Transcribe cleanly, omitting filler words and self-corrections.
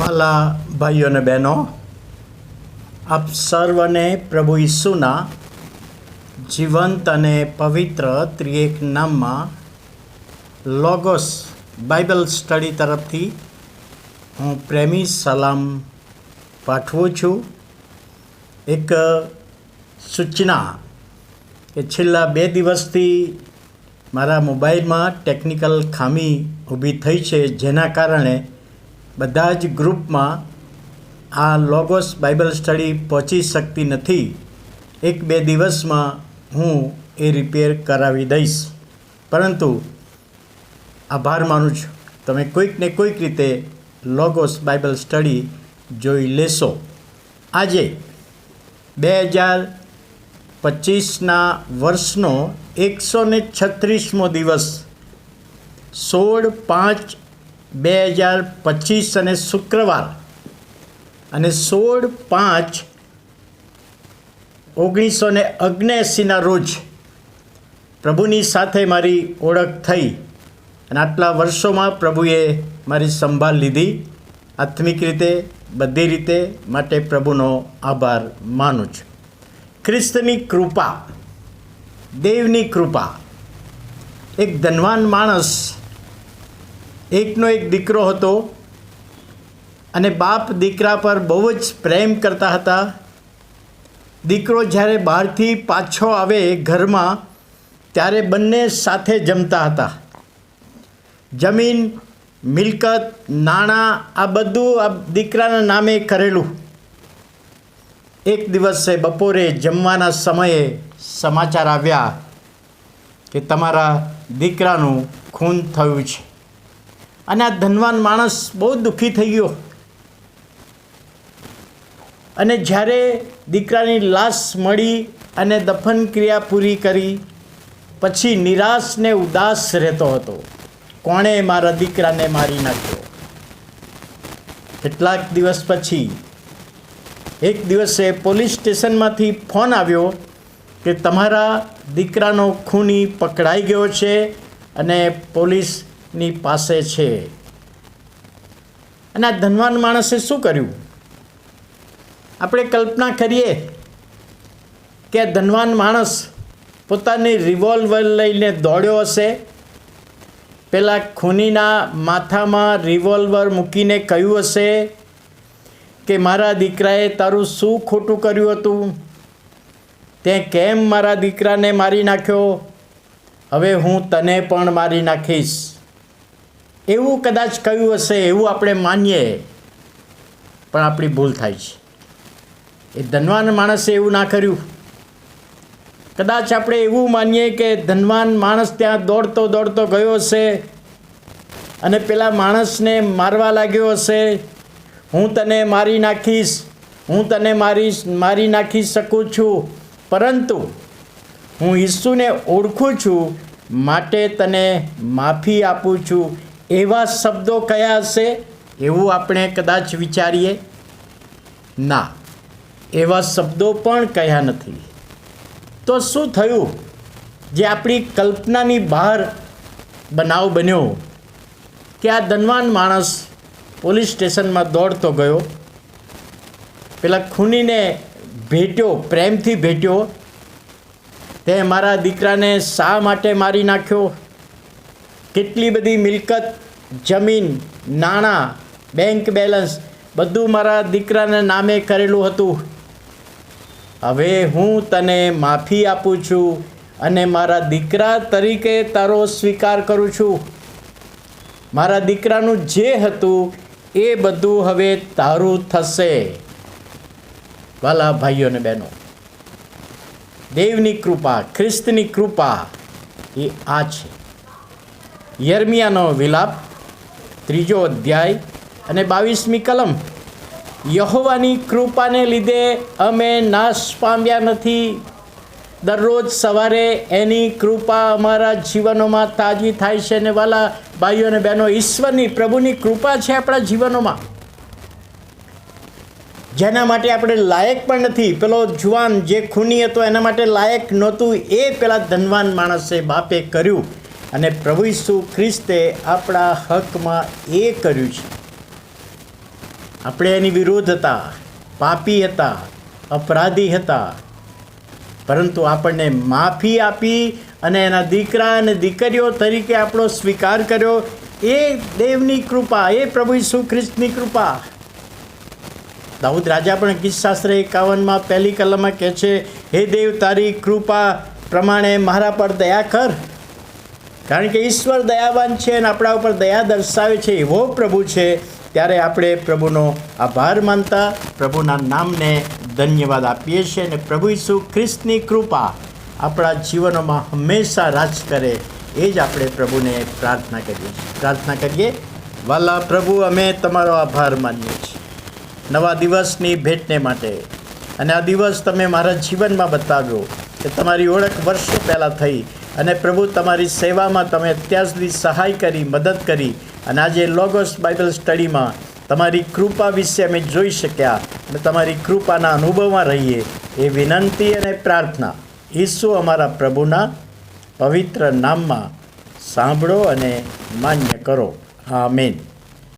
વાલા ભાઈઓ અને બહેનો, આપ સર્વને પ્રભુ ઈસુના જીવંત અને પવિત્ર ત્રિએક નામમાં લોગોસ બાઇબલ સ્ટડી તરફથી હું પ્રેમી સલામ પાઠવું છું. એક સૂચના કે છેલ્લા 2 દિવસથી મારા મોબાઈલમાં ટેકનિકલ ખામી ઊભી થઈ છે, જેના કારણે બધા જ ગ્રુપમાં આ લોગોસ બાઇબલ સ્ટડી પહોંચી શકતી નથી. 1-2 દિવસમાં હું એ રિપેર કરાવી દઈશ, પરંતુ આભાર માનું છું તમે કોઈક ને કોઈક રીતે લોગોસ બાઇબલ સ્ટડી જોઈ લેશો. આજે 2025ના વર્ષનો 136મો દિવસ 16/5/2025 અને શુક્રવાર અને 16/5/1979ના રોજ પ્રભુની સાથે મારી ઓળખ થઈ અને આટલા વર્ષોમાં પ્રભુએ મારી સંભાળ લીધી, આત્મિક રીતે બધી રીતે. માટે પ્રભુનો આભાર માનું છું. ખ્રિસ્તની કૃપા, દેવની કૃપા. એક ધનવાન માણસ, એકનો એક દીકરો હતો અને બાપ દીકરા પર બહુ જ પ્રેમ કરતા હતા. દીકરો જ્યારે બહારથી પાછો આવે ઘરમાં, ત્યારે બંને સાથે જમતા હતા. જમીન, મિલકત, નાણાં આ બધું આ દીકરાના નામે કરેલું. એક દિવસે બપોરે જમવાના સમયે સમાચાર આવ્યા કે તમારા દીકરાનું ખૂન થયું છે. અને આ ધનવાન માણસ બહુ દુઃખી થઈ ગયો. અને જ્યારે દીકરાની લાશ મળી અને દફન ક્રિયા પૂરી કરી પછી નિરાશ ને ઉદાસ રહેતો હતો. કોણે મારા દીકરાને મારી નાખ્યો? કેટલાક દિવસ પછી એક દિવસે પોલીસ સ્ટેશનમાંથી ફોન આવ્યો કે તમારા દીકરાનો ખૂની પકડાઈ ગયો છે અને પોલીસની પાસે છે. અને આ ધનવાન માણસે શું કર્યું? આપણે કલ્પના કરીએ કે આ ધનવાન માણસ પોતાની રિવોલ્વર લઈને દોડ્યો હશે. પેલા ખૂનીના માથામાં રિવોલ્વર મૂકીને કહ્યું હશે કે મારા દીકરાએ તારું શું ખોટું કર્યું હતું? તે કેમ મારા દીકરાને મારી નાખ્યો? હવે હું તને પણ મારી નાખીશ. એવું કદાચ કહ્યું હશે, એવું આપણે માનીએ, પણ આપણી ભૂલ થાય છે. એ ધનવાન માણસે એવું ના કર્યું. કદાચ આપણે એવું માનીએ કે ધનવાન માણસ ત્યાં દોડતો દોડતો ગયો હશે અને પેલા માણસને મારવા લાગ્યો હશે. હું તને મારી નાખીશ, હું તને મારી નાખી શકું છું, પરંતુ હું ઈસુને ઓળખું છું, માટે તને માફી આપું છું. એવા શબ્દો કયા હશે? એવું આપણે કદાચ વિચારીએ. ના, એવા શબ્દો પણ કહ્યા નથી. તો શું થયું? જે આપણી કલ્પનાની બહાર બનાવ બન્યો કે આ ધનવાન માણસ પોલીસ સ્ટેશનમાં દોડતો ગયો, પેલા ખૂનીને ભેટ્યો, પ્રેમથી ભેટ્યો. તે મારા દીકરાને શા માટે મારી નાખ્યો? કેટલી બધી મિલકત, જમીન, નાણાં, બેંક બેલેન્સ બધું મારા દીકરાના નામે કરેલું હતું. હવે હું તને માફી આપું છું અને મારા દીકરા તરીકે તારો સ્વીકાર કરું છું. મારા દીકરાનું જે હતું એ બધું હવે તારું થશે. વાલા ભાઈઓ અને બહેનો, દેવની કૃપા, ખ્રિસ્તની કૃપા એ આ છે. યર્મિયાનો વિલાપ 3 અધ્યાય અને 22મી કલમ. યહોવાની કૃપાને લીધે અમે નાશ પામ્યા નથી. દરરોજ સવારે એની કૃપા અમારા જીવનોમાં તાજી થાય છે. અને વાલા ભાઈઓ અને બહેનો, ઈશ્વરની, પ્રભુની કૃપા છે આપણા જીવનોમાં, જેના માટે આપણે લાયક પણ નથી. પેલો જુવાન જે ખૂની હતો એના માટે લાયક નહોતું, એ પેલા ધનવાન માણસે બાપે કર્યું. અને પ્રભુ ઈસુ ખ્રિસ્તે આપણા હકમાં એ કર્યું છે. આપણે એની વિરુદ્ધ હતા, પાપી હતા, અપરાધી હતા, પરંતુ આપણને માફી આપી અને એના દીકરા અને દીકરીઓ તરીકે આપણો સ્વીકાર કર્યો. એ દેવની કૃપા, એ પ્રભુ ઈસુ ખ્રિસ્તની કૃપા. દાઉદ રાજા પણ ગીતશાસ્ત્ર 51 પહેલી કલમમાં કહે છે, હે દેવ, તારી કૃપા પ્રમાણે મારા પર દયા કર. કારણ કે ઈશ્વર દયાવાન છે અને આપણા ઉપર દયા દર્શાવે છે, એવો પ્રભુ છે. ત્યારે આપણે પ્રભુનો આભાર માનતા પ્રભુના નામને ધન્યવાદ આપીએ છીએ અને પ્રભુ ઈસુ ખ્રિસ્તની કૃપા આપણા જીવનોમાં હંમેશા રાજ કરે, એ જ આપણે પ્રભુને પ્રાર્થના કરીએ છીએ. પ્રાર્થના કરીએ. વાલા પ્રભુ, અમે તમારો આભાર માનીએ છીએ નવા દિવસની ભેટને માટે. અને આ દિવસ તમે મારા જીવનમાં બતાવ્યો કે તમારી ઓળખ વર્ષો પહેલાં થઈ અને પ્રભુ તમારી સેવામાં તમે અત્યાર સુધી સહાય કરી, મદદ કરી. અને આજે લોગોસ બાઇબલ સ્ટડીમાં તમારી કૃપા વિશે અમે જોઈ શક્યા અને તમારી કૃપાના અનુભવમાં રહીએ, એ વિનંતી અને પ્રાર્થના ઈસુ અમારા પ્રભુના પવિત્ર નામમાં સાંભળો અને માન્ય કરો. આમેન.